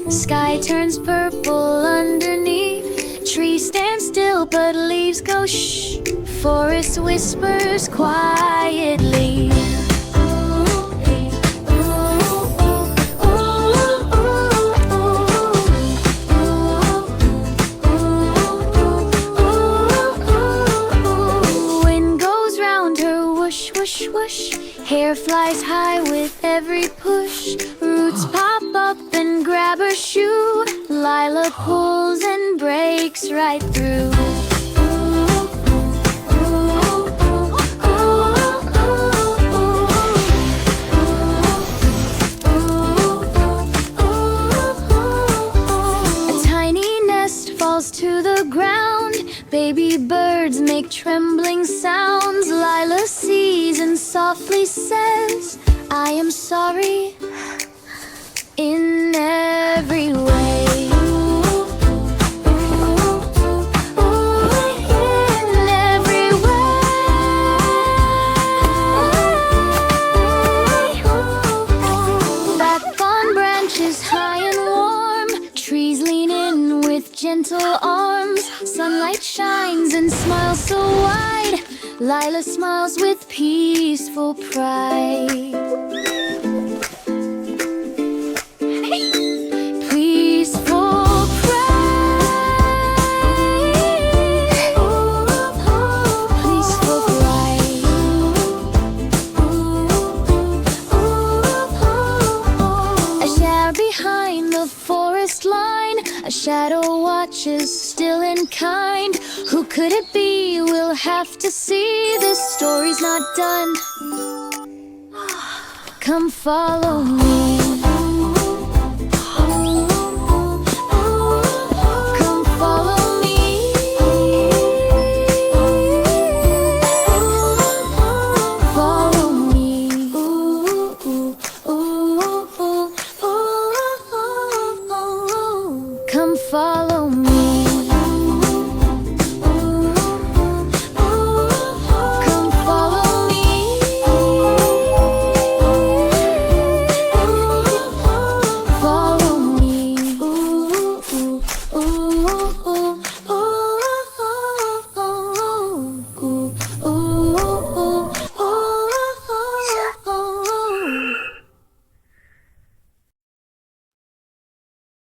Sky turns purple underneath. Trees stand still, but leaves go shh. Forest whispers quietly. Wind goes round her, whoosh, whoosh, whoosh. Hair flies high with every push. Roots pop up and grab her shoe. Lila pulls and breaks right through. A tiny nest falls to the ground. Baby birds make trembling sounds. Lila sees and softly says, I am sorry in every way. In every way. Back on branches high and warm, trees lean in with gentle arms. Sunlight shines and smiles so wide. Lila smiles with peaceful pride. Peaceful pride. Peaceful pride. A shadow behind the forest line. A shadow watches, still and kind. Who could it be? We'll have to see. This story's not done. Come follow me. Come follow me. Follow me. Come follow